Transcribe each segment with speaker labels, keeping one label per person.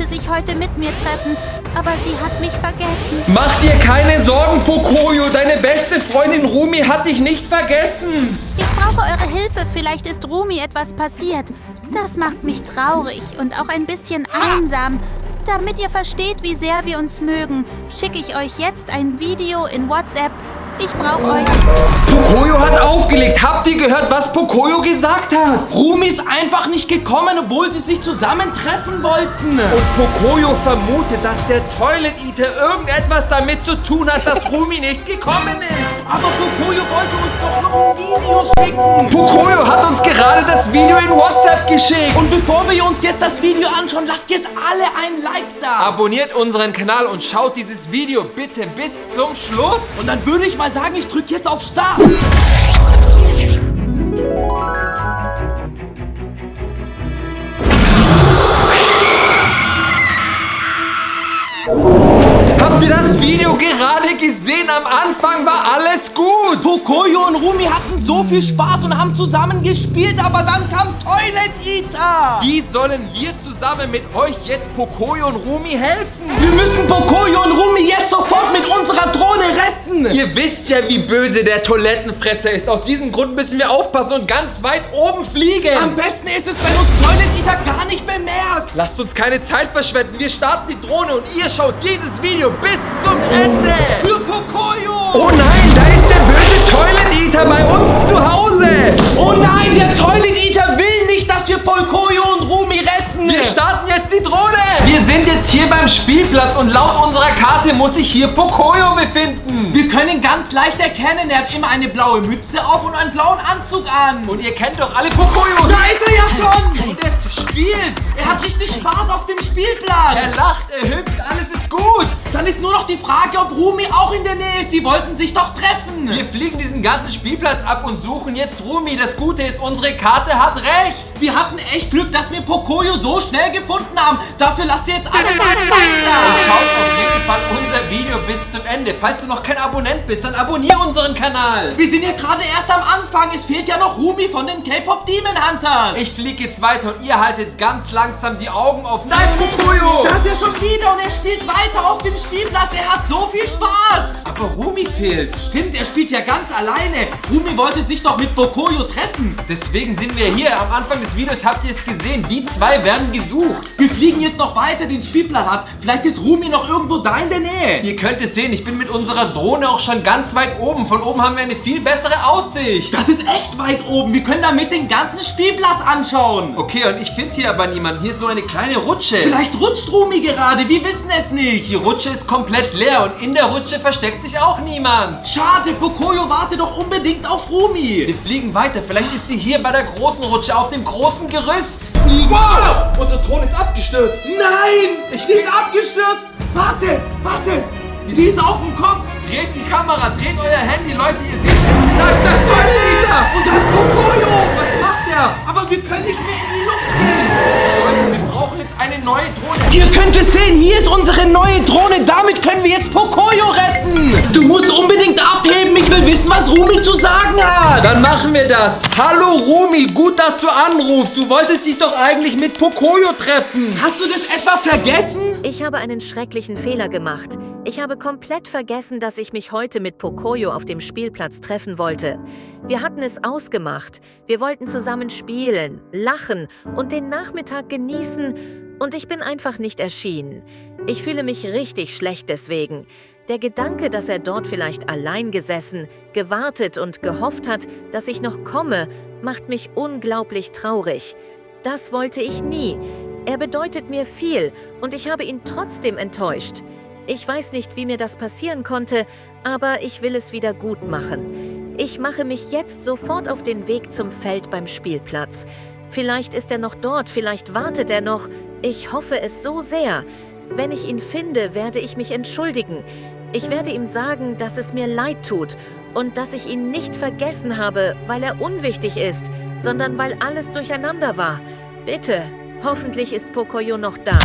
Speaker 1: sich heute mit mir treffen, aber sie hat mich vergessen.
Speaker 2: Mach dir keine Sorgen, Pocoyo. Deine beste Freundin Rumi hat dich nicht vergessen.
Speaker 1: Ich brauche eure Hilfe. Vielleicht ist Rumi etwas passiert. Das macht mich traurig und auch ein bisschen einsam. Damit ihr versteht, wie sehr wir uns mögen, schicke ich euch jetzt ein Video in WhatsApp. Ich brauche euch.
Speaker 2: Pocoyo hat aufgelegt. Habt ihr gehört, was Pocoyo gesagt hat?
Speaker 3: Rumi ist einfach nicht gekommen, obwohl sie sich zusammentreffen wollten.
Speaker 2: Und Pocoyo vermutet, dass der Toilet Eater irgendetwas damit zu tun hat, dass Rumi nicht gekommen ist.
Speaker 3: Aber Pocoyo wollte uns doch noch ein Video schicken.
Speaker 2: Pocoyo hat uns gerade das Video in WhatsApp geschickt.
Speaker 3: Und bevor wir uns jetzt das Video anschauen, lasst jetzt alle ein Like da.
Speaker 2: Abonniert unseren Kanal und schaut dieses Video bitte bis zum Schluss.
Speaker 3: Und dann würde ich mal sagen, ich drücke jetzt auf Start.
Speaker 2: Habt ihr das Video gerade gesehen? Am Anfang war alles gut.
Speaker 3: Pocoyo und Rumi hatten so viel Spaß und haben zusammen gespielt, aber dann kam Toilet Eater.
Speaker 2: Wie sollen wir zusammen mit euch jetzt Pocoyo und Rumi helfen?
Speaker 3: Wir müssen Pocoyo und Rumi jetzt sofort mit unserer Drohne retten.
Speaker 2: Ihr wisst ja, wie böse der Toilettenfresser ist. Aus diesem Grund müssen wir aufpassen und ganz weit oben fliegen.
Speaker 3: Am besten ist es, wenn uns Toilet Eater gar nicht bemerkt.
Speaker 2: Lasst uns keine Zeit verschwenden. Wir starten die Drohne und ihr schaut dieses Video bis zum Ende.
Speaker 3: Für Pocoyo.
Speaker 2: Oh nein, da ist der böse Toilet Eater bei uns zu Hause.
Speaker 3: Oh nein, der Toilet Eater will nicht, dass wir Pocoyo und Rumi retten.
Speaker 2: Wir starten jetzt die Drohne. Wir sind jetzt hier beim Spielplatz und laut unserer Karte muss sich hier Pocoyo befinden.
Speaker 3: Wir können ihn ganz leicht erkennen. Er hat immer eine blaue Mütze auf und einen blauen Anzug an.
Speaker 2: Und ihr kennt doch alle Pocoyo.
Speaker 3: Da ist er ja schon.
Speaker 2: Und er spielt.
Speaker 3: Er hat richtig Spaß auf dem Spielplatz.
Speaker 2: Er lacht, er hüpft, alles ist gut.
Speaker 3: Dann ist nur noch die Frage, ob Rumi auch in der Nähe ist. Die wollten sich doch treffen.
Speaker 2: Wir fliegen diesen ganzen Spielplatz ab und suchen jetzt Rumi. Das Gute ist, unsere Karte hat recht.
Speaker 3: Wir hatten echt Glück, dass wir Pocoyo so schnell gefunden haben. Dafür lasst ihr jetzt alle mal ein Like
Speaker 2: Und
Speaker 3: da.
Speaker 2: schaut auf jeden Fall unser Video bis zum Ende. Falls du noch kein Abonnent bist, dann abonniere unseren Kanal.
Speaker 3: Wir sind ja gerade erst am Anfang. Es fehlt ja noch Rumi von den K-Pop Demon Hunters.
Speaker 2: Ich fliege jetzt weiter und ihr haltet ganz langsam die Augen offen. Da ist Pocoyo.
Speaker 3: Da ist er schon wieder und er spielt weiter auf dem Spielplatz. Er hat so viel Spaß.
Speaker 2: Aber Rumi fehlt.
Speaker 3: Stimmt, er spielt ja ganz alleine. Rumi wollte sich doch mit Pocoyo treffen.
Speaker 2: Deswegen sind wir hier. Am Anfang des Videos habt ihr es gesehen. Die zwei werden gesucht.
Speaker 3: Wir fliegen jetzt noch weiter den Spielplatz hat. Vielleicht ist Rumi noch irgendwo da in der Nähe.
Speaker 2: Ihr könnt es sehen, ich bin mit unserer Drohne auch schon ganz weit oben. Von oben haben wir eine viel bessere Aussicht.
Speaker 3: Das ist echt weit oben. Wir können damit den ganzen Spielplatz anschauen.
Speaker 2: Okay, und ich finde hier aber niemanden. Hier ist nur eine kleine Rutsche.
Speaker 3: Vielleicht rutscht Rumi gerade. Wir wissen es nicht.
Speaker 2: Die Rutsche ist komplett leer und in der Rutsche versteckt sich auch niemand.
Speaker 3: Schade, Pocoyo, warte doch unbedingt auf Rumi.
Speaker 2: Wir fliegen weiter. Vielleicht ist sie hier bei der großen Rutsche auf dem großen Gerüst.
Speaker 3: Wow!
Speaker 2: Unsere Drohne ist abgestürzt.
Speaker 3: Nein! Die ist abgestürzt! Warte! Sie ist auf dem Kopf!
Speaker 2: Dreht die Kamera, dreht euer Handy, Leute, ihr seht es. Da ist das Toilet Eater.
Speaker 3: Und da ist Pocoyo!
Speaker 2: Was macht der?
Speaker 3: Aber wir können nicht mehr in die Luft gehen!
Speaker 2: Leute, wir brauchen jetzt eine neue Drohne.
Speaker 3: Ihr könnt es sehen, hier ist unsere neue Drohne. Damit können wir jetzt Pocoyo retten. Du musst unbedingt abheben. Ich will wissen, was Rumi zu sagen hat.
Speaker 2: Dann machen wir das. Hallo Rumi, gut, dass du anrufst. Du wolltest dich doch eigentlich mit Pocoyo treffen.
Speaker 3: Hast du das etwa vergessen?
Speaker 4: Ich habe einen schrecklichen Fehler gemacht. Ich habe komplett vergessen, dass ich mich heute mit Pocoyo auf dem Spielplatz treffen wollte. Wir hatten es ausgemacht. Wir wollten zusammen spielen, lachen und den Nachmittag genießen. Und ich bin einfach nicht erschienen. Ich fühle mich richtig schlecht deswegen. Der Gedanke, dass er dort vielleicht allein gesessen, gewartet und gehofft hat, dass ich noch komme, macht mich unglaublich traurig. Das wollte ich nie. Er bedeutet mir viel und ich habe ihn trotzdem enttäuscht. Ich weiß nicht, wie mir das passieren konnte, aber ich will es wieder gut machen. Ich mache mich jetzt sofort auf den Weg zum Feld beim Spielplatz. Vielleicht ist er noch dort, vielleicht wartet er noch. Ich hoffe es so sehr. Wenn ich ihn finde, werde ich mich entschuldigen. Ich werde ihm sagen, dass es mir leid tut und dass ich ihn nicht vergessen habe, weil er unwichtig ist, sondern weil alles durcheinander war. Bitte. Hoffentlich ist Pocoyo noch da.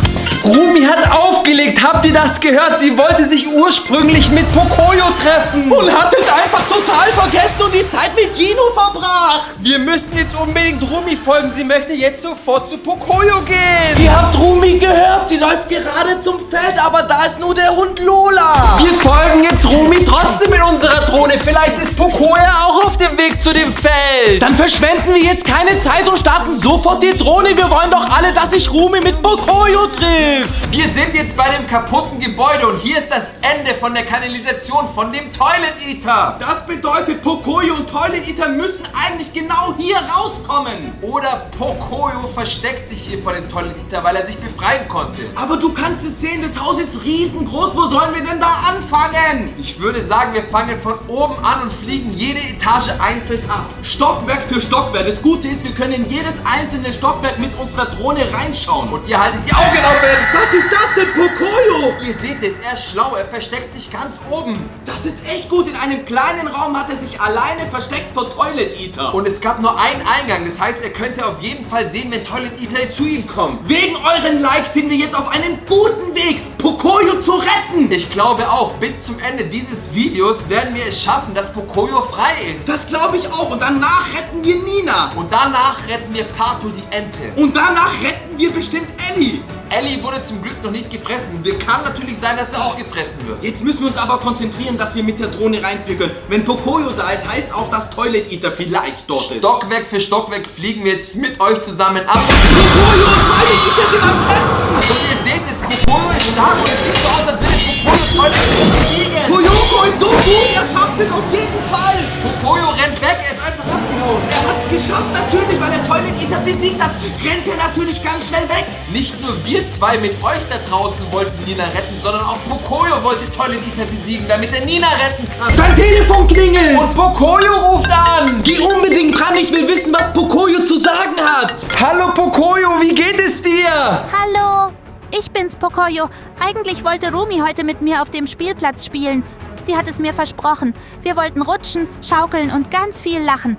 Speaker 2: Rumi hat aufgelegt, habt ihr das gehört? Sie wollte sich ursprünglich mit Pocoyo treffen.
Speaker 3: Und hat es einfach total vergessen und die Zeit mit Gino verbracht.
Speaker 2: Wir müssen jetzt unbedingt Rumi folgen. Sie möchte jetzt sofort zu Pocoyo gehen.
Speaker 3: Ihr habt Rumi gehört, sie läuft gerade zum Feld, aber da ist nur der Hund Lola.
Speaker 2: Wir folgen jetzt Rumi trotzdem mit unserer Drohne. Vielleicht ist Pocoyo auch auf dem Weg zu dem Feld.
Speaker 3: Dann verschwenden wir jetzt keine Zeit und starten sofort die Drohne. Wir wollen doch alle, dass sich Rumi mit Pocoyo trifft.
Speaker 2: Wir sind jetzt bei dem kaputten Gebäude und hier ist das Ende von der Kanalisation von dem Toilet Eater.
Speaker 3: Das bedeutet, Pocoyo und Toilet Eater müssen eigentlich genau hier rauskommen.
Speaker 2: Oder Pocoyo versteckt sich hier vor dem Toilet Eater, weil er sich befreien konnte.
Speaker 3: Aber du kannst es sehen, das Haus ist riesengroß. Wo sollen wir denn da anfangen?
Speaker 2: Ich würde sagen, wir fangen von oben an und fliegen jede Etage einzeln ab.
Speaker 3: Stockwerk für Stockwerk. Das Gute ist, wir können in jedes einzelne Stockwerk mit unserer Drohne reinschauen.
Speaker 2: Und ihr haltet die Augen offen.
Speaker 3: Was ist das denn, Pocoyo?
Speaker 2: Ihr seht es, er ist schlau, er versteckt sich ganz oben.
Speaker 3: Das ist echt gut. In einem kleinen Raum hat er sich alleine versteckt vor Toilet Eater.
Speaker 2: Und es gab nur einen Eingang, das heißt, er könnte auf jeden Fall sehen, wenn Toilet Eater zu ihm kommt.
Speaker 3: Wegen euren Likes sind wir jetzt auf einem guten Weg, Pocoyo zu retten.
Speaker 2: Ich glaube auch, bis zum Ende dieses Videos werden wir es schaffen, dass Pocoyo frei ist.
Speaker 3: Das glaube ich auch. Und danach retten wir Nina.
Speaker 2: Und danach retten wir Pato die Ente.
Speaker 3: Und danach retten wir bestimmt Ellie.
Speaker 2: Ellie wurde zum Glück noch nicht gefressen. Kann natürlich sein, dass er auch gefressen wird.
Speaker 3: Jetzt müssen wir uns aber konzentrieren, dass wir mit der Drohne reinfliegen können. Wenn Pocoyo da ist, heißt auch, dass Toilet Eater vielleicht dort ist.
Speaker 2: Stockwerk für Stockwerk fliegen wir jetzt mit euch zusammen ab.
Speaker 3: Pocoyo und Toilet Eater sind am Kämpfen.
Speaker 2: Und ihr seht es, Pocoyo ist stark und es sieht so aus, als würde Pocoyo Toilet Eater besiegen.
Speaker 3: Poyoko ist so gut, er schafft es auf jeden Fall.
Speaker 2: Pocoyo rennt weg, er ist einfach abgehauen.
Speaker 3: Er hat es geschafft, natürlich, weil er Toilet Eater besiegt hat. Rennt er natürlich ganz schnell weg.
Speaker 2: Nicht nur wir zwei mit euch da draußen wollten Nina retten, sondern auch Pocoyo wollte Toilet Eater besiegen, damit er Nina retten kann.
Speaker 3: Dein Telefon klingelt.
Speaker 2: Und Pocoyo ruft an.
Speaker 3: Geh unbedingt dran, ich will wissen, was Pocoyo zu sagen hat.
Speaker 2: Hallo Pocoyo, wie geht es dir?
Speaker 1: Hallo, ich bin's, Pocoyo. Eigentlich wollte Rumi heute mit mir auf dem Spielplatz spielen. Sie hat es mir versprochen. Wir wollten rutschen, schaukeln und ganz viel lachen.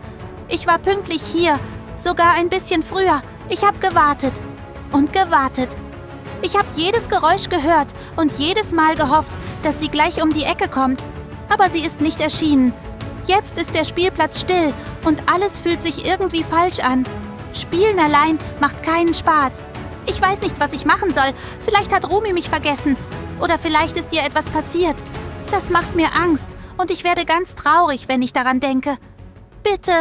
Speaker 1: Ich war pünktlich hier, sogar ein bisschen früher. Ich habe gewartet und gewartet. Ich habe jedes Geräusch gehört und jedes Mal gehofft, dass sie gleich um die Ecke kommt. Aber sie ist nicht erschienen. Jetzt ist der Spielplatz still und alles fühlt sich irgendwie falsch an. Spielen allein macht keinen Spaß. Ich weiß nicht, was ich machen soll. Vielleicht hat Rumi mich vergessen. Oder vielleicht ist ihr etwas passiert. Das macht mir Angst und ich werde ganz traurig, wenn ich daran denke. Bitte,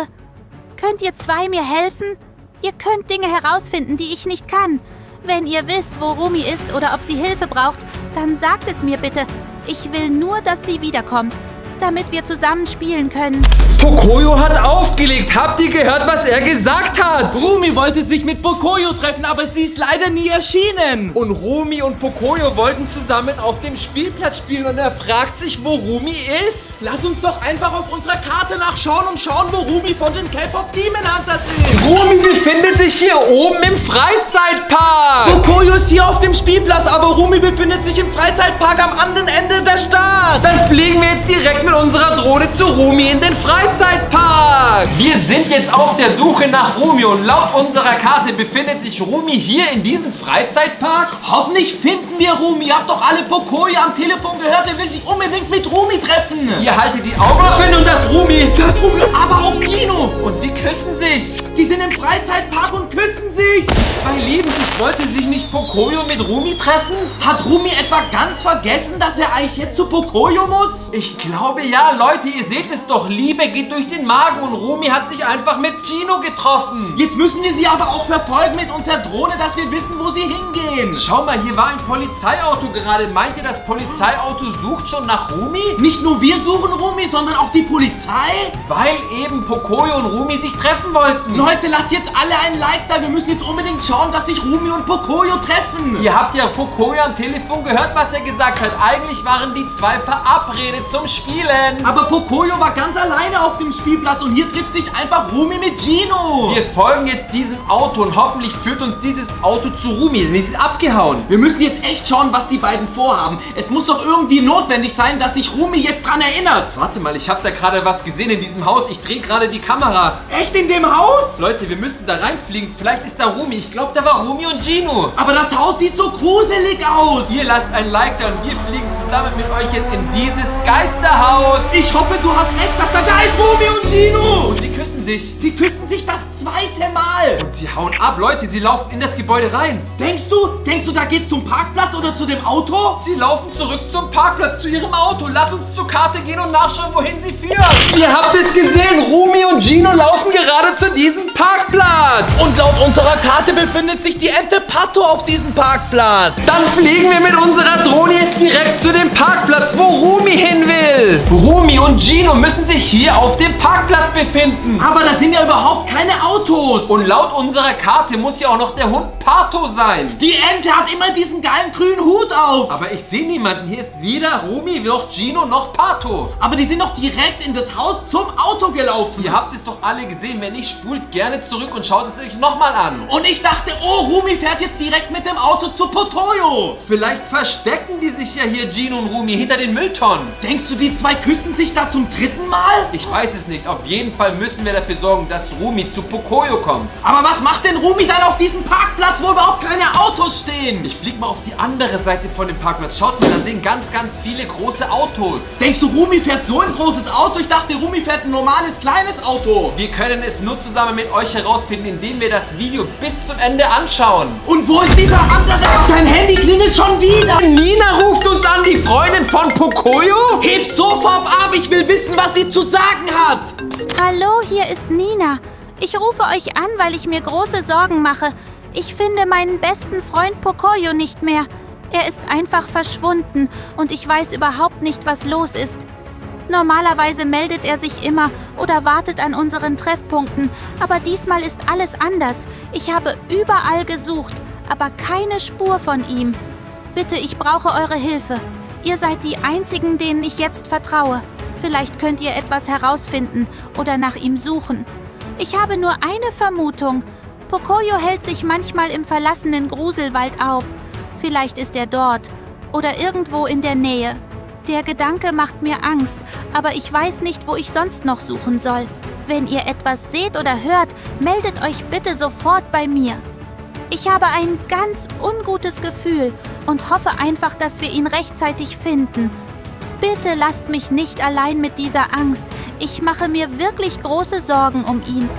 Speaker 1: könnt ihr zwei mir helfen? Ihr könnt Dinge herausfinden, die ich nicht kann. Wenn ihr wisst, wo Rumi ist oder ob sie Hilfe braucht, dann sagt es mir bitte. Ich will nur, dass sie wiederkommt, damit wir zusammen spielen können.
Speaker 2: Pocoyo hat aufgelegt. Habt ihr gehört, was er gesagt hat?
Speaker 3: Rumi wollte sich mit Pocoyo treffen, aber sie ist leider nie erschienen.
Speaker 2: Und Rumi und Pocoyo wollten zusammen auf dem Spielplatz spielen und er fragt sich, wo Rumi ist.
Speaker 3: Lass uns doch einfach auf unserer Karte nachschauen und schauen, wo Rumi von den K-Pop Demon Hunters ist.
Speaker 2: Rumi befindet sich hier oben im Freizeitpark.
Speaker 3: Pocoyo ist hier auf dem Spielplatz, aber Rumi befindet sich im Freizeitpark am anderen Ende der Stadt.
Speaker 2: Dann fliegen wir jetzt direkt mit unserer Drohne zu Rumi in den Freizeitpark. Wir sind jetzt auf der Suche nach Rumi und laut unserer Karte befindet sich Rumi hier in diesem Freizeitpark.
Speaker 3: Hoffentlich finden wir Rumi. Ihr habt doch alle Pocoyo am Telefon gehört. Er will sich unbedingt mit Rumi treffen.
Speaker 2: Ihr haltet die Augen offen und das Rumi.
Speaker 3: Das Rumi, aber auch Gino.
Speaker 2: Und sie küssen sich.
Speaker 3: Die sind im Freizeitpark und küssen sich.
Speaker 2: Zwei lieben sich. Wollte sich nicht Pocoyo mit Rumi treffen?
Speaker 3: Hat Rumi etwa ganz vergessen, dass er eigentlich jetzt zu Pocoyo muss?
Speaker 2: Ich glaube ja, Leute, ihr seht es doch. Liebe geht durch den Magen und Rumi hat sich einfach mit Gino getroffen.
Speaker 3: Jetzt müssen wir sie aber auch verfolgen mit unserer Drohne, dass wir wissen, wo sie hingehen.
Speaker 2: Schau mal, hier war ein Polizeiauto gerade. Meint ihr, das Polizeiauto sucht schon nach Rumi?
Speaker 3: Nicht nur wir suchen Rumi, sondern auch die Polizei?
Speaker 2: Weil eben Pocoyo und Rumi sich treffen wollten.
Speaker 3: Leute, lasst jetzt alle ein Like da. Wir müssen jetzt unbedingt schauen, dass sich Rumi und Pocoyo treffen.
Speaker 2: Ihr habt ja Pocoyo am Telefon gehört, was er gesagt hat. Eigentlich waren die zwei verabredet zum Spielen.
Speaker 3: Aber Pocoyo war ganz alleine auf dem Spielplatz und hier trifft sich einfach Rumi mit Gino.
Speaker 2: Wir folgen jetzt diesem Auto und hoffentlich führt uns dieses Auto zu Rumi, denn es ist abgehauen.
Speaker 3: Wir müssen jetzt echt schauen, was die beiden vorhaben. Es muss doch irgendwie notwendig sein, dass sich Rumi jetzt dran erinnert.
Speaker 2: Warte mal, ich habe da gerade was gesehen in diesem Haus. Ich drehe gerade die Kamera.
Speaker 3: Echt in dem Haus?
Speaker 2: Leute, wir müssen da reinfliegen. Vielleicht ist da Rumi. Ich glaube, da war Rumi und Gino.
Speaker 3: Aber das Haus sieht so gruselig aus.
Speaker 2: Ihr lasst ein Like da und wir fliegen zusammen mit euch jetzt in dieses Geisterhaus.
Speaker 3: Ich hoffe, du hast recht, dass da ist Rumi und Gino.
Speaker 2: Und sie küssen sich.
Speaker 3: Sie küssen sich das zweite Mal. Fall.
Speaker 2: Und sie hauen ab, Leute, sie laufen in das Gebäude rein.
Speaker 3: Denkst du, da geht's zum Parkplatz oder zu dem Auto?
Speaker 2: Sie laufen zurück zum Parkplatz, zu ihrem Auto. Lass uns zur Karte gehen und nachschauen, wohin sie führen. Ihr habt es gesehen, Rumi und Gino laufen gerade zu diesem Parkplatz.
Speaker 3: Und laut unserer Karte befindet sich die Ente Pato auf diesem Parkplatz.
Speaker 2: Dann fliegen wir mit unserer Drohne jetzt direkt zu dem Parkplatz, wo Rumi hin will. Rumi und Gino müssen sich hier auf dem Parkplatz befinden.
Speaker 3: Aber da sind ja überhaupt keine Autos.
Speaker 2: Und laut unserer Karte muss ja auch noch der Hund Pato sein.
Speaker 3: Die Ente hat immer diesen geilen grünen Hut auf.
Speaker 2: Aber ich sehe niemanden. Hier ist weder Rumi, noch Gino, noch Pato.
Speaker 3: Aber die sind doch direkt in das Haus zum Auto gelaufen.
Speaker 2: Ihr habt es doch alle gesehen. Wenn nicht, spult gerne zurück und schaut es euch nochmal an.
Speaker 3: Und ich dachte, oh, Rumi fährt jetzt direkt mit dem Auto zu Pocoyo.
Speaker 2: Vielleicht verstecken die sich ja hier, Gino und Rumi, hinter den Mülltonnen.
Speaker 3: Denkst du, die zwei küssen sich da zum 3. Mal?
Speaker 2: Ich weiß es nicht. Auf jeden Fall müssen wir dafür sorgen, dass Rumi zu Pocoyo kommt.
Speaker 3: Aber was macht denn Rumi dann auf diesem Parkplatz, wo überhaupt keine Autos stehen?
Speaker 2: Ich flieg mal auf die andere Seite von dem Parkplatz. Schaut mal, da sehen ganz viele große Autos.
Speaker 3: Denkst du, Rumi fährt so ein großes Auto? Ich dachte, Rumi fährt ein normales, kleines Auto.
Speaker 2: Wir können es nur zusammen mit euch herausfinden, indem wir das Video bis zum Ende anschauen.
Speaker 3: Und wo ist dieser andere? Sein Handy klingelt schon wieder.
Speaker 2: Nina ruft uns an, die Freundin von Pocoyo.
Speaker 3: Heb sofort ab, ich will wissen, was sie zu sagen hat.
Speaker 1: Hallo, hier ist Nina. Ich rufe euch an, weil ich mir große Sorgen mache. Ich finde meinen besten Freund Pocoyo nicht mehr. Er ist einfach verschwunden und ich weiß überhaupt nicht, was los ist. Normalerweise meldet er sich immer oder wartet an unseren Treffpunkten, aber diesmal ist alles anders. Ich habe überall gesucht, aber keine Spur von ihm. Bitte, ich brauche eure Hilfe. Ihr seid die Einzigen, denen ich jetzt vertraue. Vielleicht könnt ihr etwas herausfinden oder nach ihm suchen. Ich habe nur eine Vermutung. Pocoyo hält sich manchmal im verlassenen Gruselwald auf. Vielleicht ist er dort oder irgendwo in der Nähe. Der Gedanke macht mir Angst, aber ich weiß nicht, wo ich sonst noch suchen soll. Wenn ihr etwas seht oder hört, meldet euch bitte sofort bei mir. Ich habe ein ganz ungutes Gefühl und hoffe einfach, dass wir ihn rechtzeitig finden. Bitte lasst mich nicht allein mit dieser Angst. Ich mache mir wirklich große Sorgen um ihn.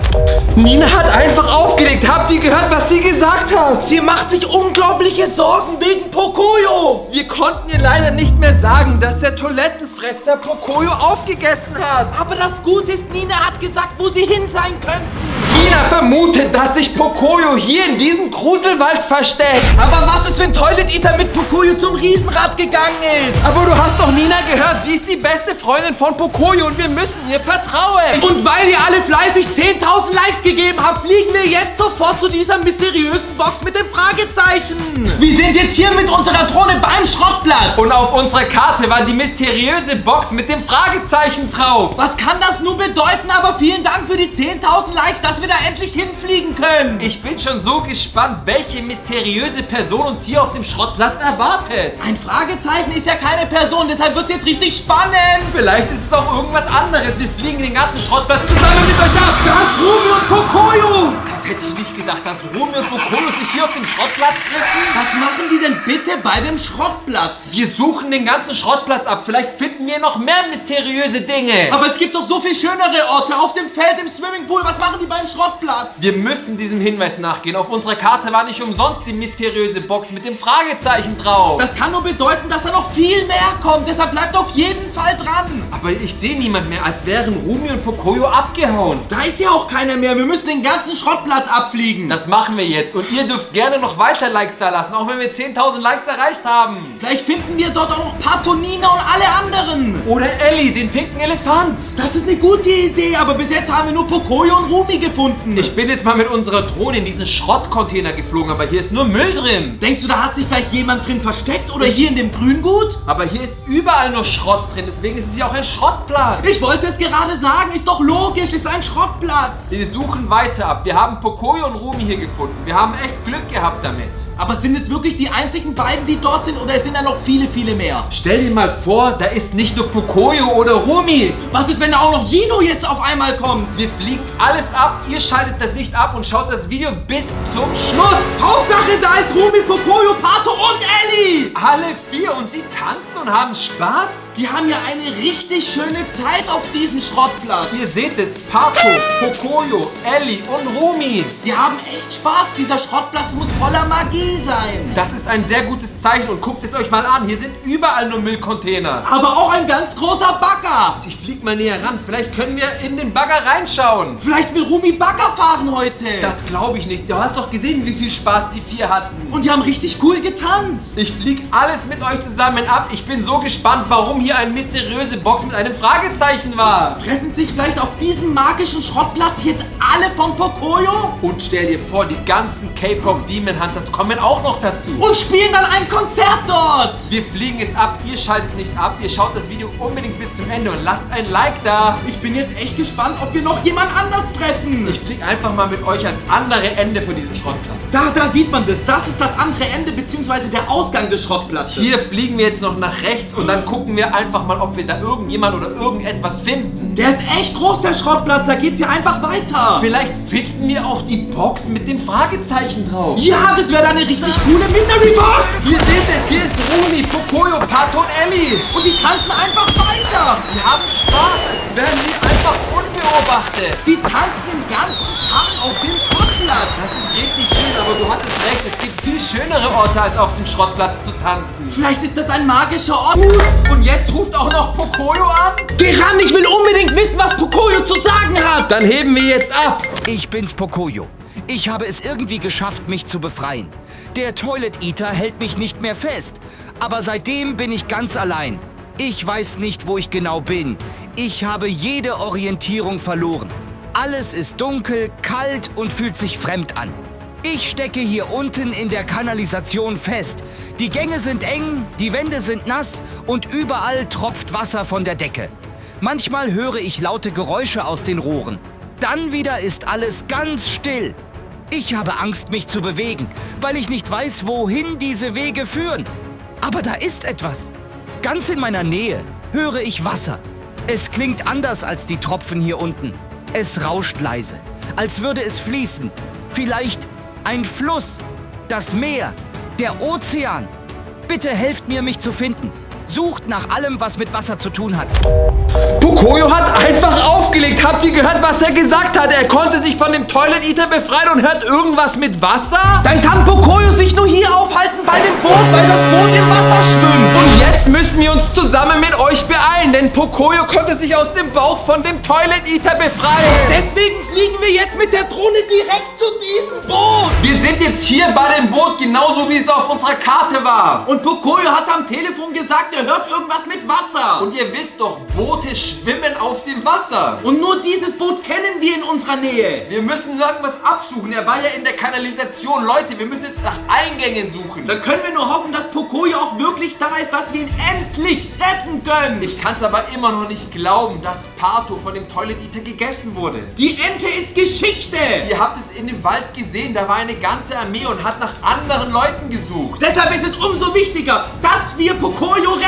Speaker 2: Nina hat einfach aufgelegt. Habt ihr gehört, was sie gesagt hat?
Speaker 3: Sie macht sich unglaubliche Sorgen wegen Pocoyo.
Speaker 2: Wir konnten ihr leider nicht mehr sagen, dass der Toilettenfresser Pocoyo aufgegessen hat.
Speaker 3: Aber das Gute ist, Nina hat gesagt, wo sie hin sein könnten.
Speaker 2: Nina vermutet, dass sich Pocoyo hier in diesem Gruselwald versteckt.
Speaker 3: Aber was ist, wenn Toilet Eater mit Pocoyo zum Riesenrad gegangen ist?
Speaker 2: Aber du hast doch Nina gehört, sie ist die beste Freundin von Pocoyo und wir müssen ihr vertrauen.
Speaker 3: Und weil ihr alle fleißig 10.000 Likes gegeben habt, fliegen wir jetzt sofort zu dieser mysteriösen Box mit dem Fragezeichen. Wir sind jetzt hier mit unserer Drohne beim Schrottplatz.
Speaker 2: Und auf unserer Karte war die mysteriöse Box mit dem Fragezeichen drauf.
Speaker 3: Was kann das nur bedeuten? Aber vielen Dank für die 10.000 Likes, dass wir da endlich hinfliegen können.
Speaker 2: Ich bin schon so gespannt, welche mysteriöse Person uns hier auf dem Schrottplatz erwartet.
Speaker 3: Ein Fragezeichen ist ja keine Person, deshalb wird es jetzt richtig spannend.
Speaker 2: Vielleicht ist es auch irgendwas anderes. Wir fliegen den ganzen Schrottplatz zusammen mit euch ab.
Speaker 3: Das Rumi und Pocoyo.
Speaker 2: Das hätte ich nicht gedacht, dass Rumi und Pocoyo sich hier auf dem Schrottplatz treffen.
Speaker 3: Was machen die denn bitte bei dem Schrottplatz?
Speaker 2: Wir suchen den ganzen Schrottplatz ab. Vielleicht finden wir noch mehr mysteriöse Dinge.
Speaker 3: Aber es gibt doch so viel schönere Orte. Auf dem Feld, im Swimmingpool. Was machen die beim Schrottplatz?
Speaker 2: Wir müssen diesem Hinweis nachgehen. Auf unserer Karte war nicht umsonst die mysteriöse Box mit dem Fragezeichen drauf.
Speaker 3: Das kann nur bedeuten, dass da noch viel mehr kommt. Deshalb bleibt auf jeden Fall dran.
Speaker 2: Aber ich sehe niemand mehr, als wären Rumi und Pocoyo abgehauen.
Speaker 3: Da ist ja auch keiner mehr. Wir müssen den ganzen Schrottplatz abfliegen.
Speaker 2: Das machen wir jetzt. Und ihr dürft gerne noch weiter Likes da lassen, auch wenn wir 10.000 Likes erreicht haben.
Speaker 3: Vielleicht finden wir dort auch noch Pato, Nina und alle anderen.
Speaker 2: Oder Ellie, den pinken Elefant.
Speaker 3: Das ist eine gute Idee, aber bis jetzt haben wir nur Pocoyo und Rumi gefunden.
Speaker 2: Ich bin jetzt mal mit unserer Drohne in diesen Schrottcontainer geflogen, aber hier ist nur Müll drin.
Speaker 3: Denkst du, da hat sich vielleicht jemand drin versteckt oder hier in dem Grüngut?
Speaker 2: Aber hier ist überall nur Schrott drin, deswegen ist es hier auch ein Schrottplatz.
Speaker 3: Ich wollte es gerade sagen, ist doch logisch, ist ein Schrottplatz.
Speaker 2: Wir suchen weiter ab. Wir haben Pocoyo und Rumi hier gefunden. Wir haben echt Glück gehabt damit.
Speaker 3: Aber sind es wirklich die einzigen beiden, die dort sind, oder sind da noch viele, viele mehr?
Speaker 2: Stell dir mal vor, da ist nicht nur Pocoyo oder Rumi.
Speaker 3: Was ist, wenn da auch noch Gino jetzt auf einmal kommt?
Speaker 2: Wir fliegen alles ab, ihr schaltet das nicht ab und schaut das Video bis zum Schluss.
Speaker 3: Hauptsache, da ist Rumi, Pocoyo, Pato und Ellie. Ellie!
Speaker 2: Alle 4 und sie tanzen und haben Spaß?
Speaker 3: Die haben ja eine richtig schöne Zeit auf diesem Schrottplatz.
Speaker 2: Ihr seht es, Pato, Pocoyo, Ellie und Rumi.
Speaker 3: Die haben echt Spaß. Dieser Schrottplatz muss voller Magie sein.
Speaker 2: Das ist ein sehr gutes Zeichen und guckt es euch mal an. Hier sind überall nur Müllcontainer.
Speaker 3: Aber auch ein ganz großer Bagger.
Speaker 2: Ich flieg mal näher ran. Vielleicht können wir in den Bagger reinschauen.
Speaker 3: Vielleicht will Rumi Bagger fahren heute.
Speaker 2: Das glaube ich nicht. Du hast doch gesehen, wie viel Spaß die 4 hatten.
Speaker 3: Und die haben richtig cool getanzt.
Speaker 2: Ich flieg alles mit euch zusammen ab. Ich bin so gespannt, warum hier eine mysteriöse Box mit einem Fragezeichen war.
Speaker 3: Treffen sich vielleicht auf diesem magischen Schrottplatz jetzt alle von Pocoyo?
Speaker 2: Und stell dir vor, die ganzen K-Pop Demon Hunters kommen auch noch dazu.
Speaker 3: Und spielen dann ein Konzert dort.
Speaker 2: Wir fliegen es ab. Ihr schaltet nicht ab. Ihr schaut das Video unbedingt bis zum Ende und lasst ein Like da.
Speaker 3: Ich bin jetzt echt gespannt, ob wir noch jemand anders treffen.
Speaker 2: Ich fliege einfach mal mit euch ans andere Ende von diesem Schrottplatz.
Speaker 3: Da sieht man das. Das ist das andere Ende bzw. der Ausgang des Schrottplatzes.
Speaker 2: Hier fliegen wir jetzt noch nach rechts und dann gucken wir einfach mal, ob wir da irgendjemand oder irgendetwas finden.
Speaker 3: Der ist echt groß, der Schrottplatz. Da geht's hier einfach weiter.
Speaker 2: Vielleicht finden wir auch die Box mit dem Fragezeichen drauf.
Speaker 3: Ja, das wäre dann eine richtig coole Mystery Box.
Speaker 2: Hier seht es, hier ist Rumi, Pocoyo, Pato und Ellie.
Speaker 3: Und die tanzen einfach weiter.
Speaker 2: Die haben Spaß, als wären sie einfach unbeobachtet.
Speaker 3: Die tanzen den ganzen Tag auf dem Schrottplatz.
Speaker 2: Das ist richtig schön, aber du hattest recht. Es gibt viel schönere Orte, als auf dem Schrottplatz zu tanzen.
Speaker 3: Vielleicht ist das ein magischer Ort.
Speaker 2: Und jetzt ruft auch noch Pocoyo an?
Speaker 3: Geh ran, ich will unbedingt wissen, was Pocoyo zu sagen hat.
Speaker 2: Dann heben wir jetzt ab.
Speaker 5: Ich bin's, Pocoyo. Ich habe es irgendwie geschafft, mich zu befreien. Der Toilet Eater hält mich nicht mehr fest. Aber seitdem bin ich ganz allein. Ich weiß nicht, wo ich genau bin. Ich habe jede Orientierung verloren. Alles ist dunkel, kalt und fühlt sich fremd an. Ich stecke hier unten in der Kanalisation fest. Die Gänge sind eng, die Wände sind nass und überall tropft Wasser von der Decke. Manchmal höre ich laute Geräusche aus den Rohren. Dann wieder ist alles ganz still. Ich habe Angst, mich zu bewegen, weil ich nicht weiß, wohin diese Wege führen. Aber da ist etwas. Ganz in meiner Nähe höre ich Wasser. Es klingt anders als die Tropfen hier unten. Es rauscht leise, als würde es fließen. Vielleicht ein Fluss, das Meer, der Ozean. Bitte helft mir, mich zu finden. Sucht nach allem, was mit Wasser zu tun hat.
Speaker 2: Pocoyo hat einfach aufgelegt. Habt ihr gehört, was er gesagt hat? Er konnte sich von dem Toilet Eater befreien und hört irgendwas mit Wasser?
Speaker 3: Dann kann Pocoyo sich nur hier aufhalten bei dem Boot, weil das Boot im Wasser schwimmt.
Speaker 2: Und jetzt müssen wir uns zusammen mit euch beeilen, denn Pocoyo konnte sich aus dem Bauch von dem Toilet Eater befreien.
Speaker 3: Deswegen fliegen wir jetzt mit der Drohne direkt zu diesem Boot.
Speaker 2: Wir sind jetzt hier bei dem Boot, genauso wie es auf unserer Karte war.
Speaker 3: Und Pocoyo hat am Telefon gesagt, er hört irgendwas mit Wasser.
Speaker 2: Und ihr wisst doch, Boote schwimmen auf dem Wasser.
Speaker 3: Und nur dieses Boot kennen wir in unserer Nähe.
Speaker 2: Wir müssen irgendwas absuchen. Er war ja in der Kanalisation. Leute, wir müssen jetzt nach Eingängen suchen.
Speaker 3: Da können wir nur hoffen, dass Pocoyo auch wirklich da ist, dass wir ihn endlich retten können.
Speaker 2: Ich kann es aber immer noch nicht glauben, dass Pato von dem Toilet Eater gegessen wurde.
Speaker 3: Die Ente ist Geschichte.
Speaker 2: Ihr habt es in dem Wald gesehen. Da war eine ganze Armee und hat nach anderen Leuten gesucht.
Speaker 3: Deshalb ist es umso wichtiger, dass wir Pocoyo retten.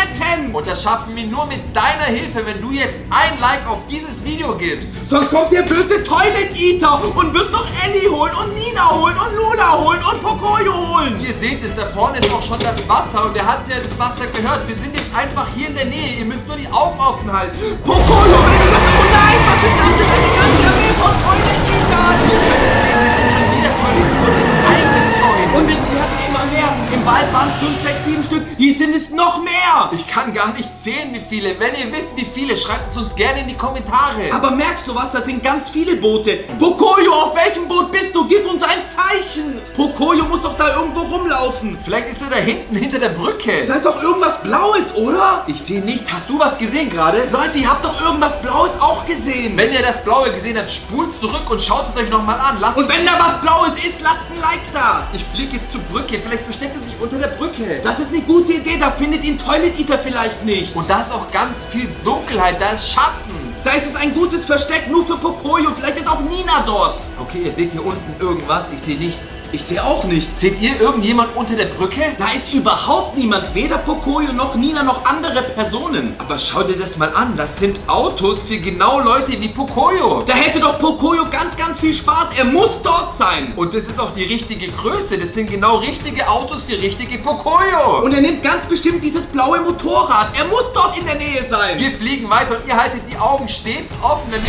Speaker 2: Und das schaffen wir nur mit deiner Hilfe, wenn du jetzt ein Like auf dieses Video gibst.
Speaker 3: Sonst kommt der böse Toilet Eater und wird noch Ellie holen und Nina holen und Lola holen und Pocoyo holen.
Speaker 2: Ihr seht es, da vorne ist auch schon das Wasser und er hat ja das Wasser gehört. Wir sind jetzt einfach hier in der Nähe. Ihr müsst nur die Augen offen halten.
Speaker 3: Pocoyo, wenn du das... Oh nein, was ist das denn für eine ganze Armee von Toilet Eatern?
Speaker 2: Wir sind schon wieder Toilet Eater eingezäunt.
Speaker 3: Und es werden immer mehr. Im Wald waren es 5, 6, 7 Stück. Hier sind es noch mehr.
Speaker 2: Ich kann gar nicht zählen, wie viele. Wenn ihr wisst, wie viele, schreibt es uns gerne in die Kommentare.
Speaker 3: Aber merkst du was? Das sind ganz viele Boote. Pocoyo, auf welchem Boot bist du? Gib uns ein Zeichen. Pocoyo muss doch da irgendwo rumlaufen.
Speaker 2: Vielleicht ist er da hinten, hinter der Brücke.
Speaker 3: Da ist doch irgendwas Blaues, oder?
Speaker 2: Ich sehe nichts. Hast du was gesehen gerade?
Speaker 3: Leute, ihr habt doch irgendwas Blaues auch gesehen.
Speaker 2: Wenn ihr das Blaue gesehen habt, spult zurück und schaut es euch nochmal an. Lasst
Speaker 3: Und wenn da was Blaues ist, lasst ein Like da.
Speaker 2: Ich fliege jetzt zur Brücke. Vielleicht versteckt er sich unter der Brücke.
Speaker 3: Das ist eine gute Idee. Da findet ihn Toilet Eater vielleicht nicht.
Speaker 2: Und da ist auch ganz viel Dunkelheit. Da ist Schatten.
Speaker 3: Da ist es ein gutes Versteck nur für Pocoyo. Vielleicht ist auch Nina dort.
Speaker 2: Okay, ihr seht hier unten irgendwas. Ich sehe nichts.
Speaker 3: Ich sehe auch nichts.
Speaker 2: Seht ihr irgendjemand unter der Brücke?
Speaker 3: Da ist überhaupt niemand, weder Pocoyo noch Nina noch andere Personen.
Speaker 2: Aber schau dir das mal an, das sind Autos für genau Leute wie Pocoyo.
Speaker 3: Da hätte doch Pocoyo ganz viel Spaß. Er muss dort sein.
Speaker 2: Und das ist auch die richtige Größe, das sind genau richtige Autos für richtige Pocoyo.
Speaker 3: Und er nimmt ganz bestimmt dieses blaue Motorrad. Er muss dort in der Nähe sein.
Speaker 2: Wir fliegen weiter und ihr haltet die Augen stets offen, damit...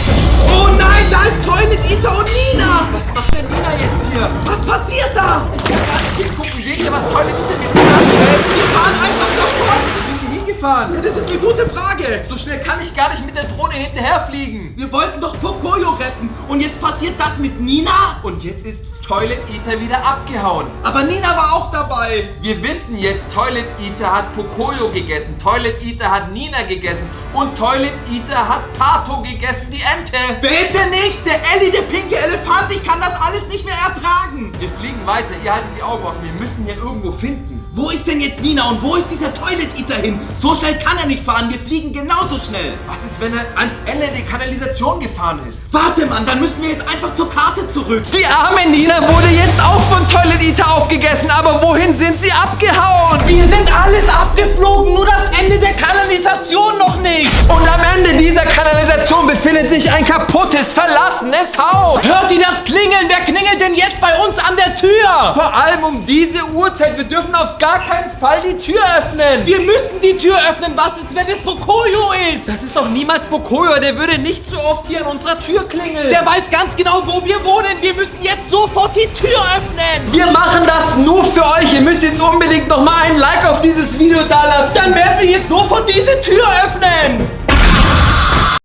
Speaker 3: Oh nein, da ist Toilet Ita und Nina.
Speaker 2: Was macht denn Nina jetzt hier?
Speaker 3: Was passiert da?
Speaker 2: Ich kann gar nicht hingucken, seht ihr, was Toilet Ita mit Nina anstellt?
Speaker 3: Wir fahren einfach davon.
Speaker 2: Sind die hingefahren?
Speaker 3: Ja, das ist eine gute Frage.
Speaker 2: So schnell kann ich gar nicht mit der Drohne hinterherfliegen.
Speaker 3: Wir wollten doch Pocoyo retten. Und jetzt passiert das mit Nina?
Speaker 2: Und jetzt ist Toilet Ita wieder abgehauen.
Speaker 3: Aber Nina war auch dabei.
Speaker 2: Wir wissen jetzt, Toilet Ita hat Pocoyo gegessen, Toilet Ita hat Nina gegessen und Toilet Ita hat Pato gegessen, die Ente.
Speaker 3: Wer ist der Nächste? Ellie, der pinke Elefant. Ich kann das alles nicht mehr ertragen.
Speaker 2: Wir fliegen weiter, ihr haltet die Augen offen, wir müssen hier irgendwo finden.
Speaker 3: Wo ist denn jetzt Nina und wo ist dieser Toilet Eater hin? So schnell kann er nicht fahren, wir fliegen genauso schnell.
Speaker 2: Was ist, wenn er ans Ende der Kanalisation gefahren ist?
Speaker 3: Warte, Mann, dann müssen wir jetzt einfach zur Karte zurück.
Speaker 2: Die arme Nina wurde jetzt auch von Toilet Eater aufgegessen, aber wohin sind sie abgehauen?
Speaker 3: Wir sind alles abgeflogen, nur das Ende der Kanalisation noch nicht.
Speaker 2: Und am Ende dieser Kanalisation befindet sich ein kaputtes, verlassenes Haus.
Speaker 3: Hört ihr das Klingeln? Wer klingelt denn jetzt bei uns an der Tür?
Speaker 2: Vor allem um diese Uhrzeit, wir dürfen auf gar keinen Fall die Tür öffnen.
Speaker 3: Wir müssen die Tür öffnen. Was ist, wenn es Pocoyo ist?
Speaker 2: Das ist doch niemals Pocoyo, der würde nicht so oft hier an unserer Tür klingeln.
Speaker 3: Der weiß ganz genau, wo wir wohnen. Wir müssen jetzt sofort die Tür öffnen.
Speaker 2: Wir machen das nur für euch. Ihr müsst jetzt unbedingt nochmal ein Like auf dieses Video dalassen.
Speaker 3: Dann werden wir jetzt sofort diese Tür öffnen.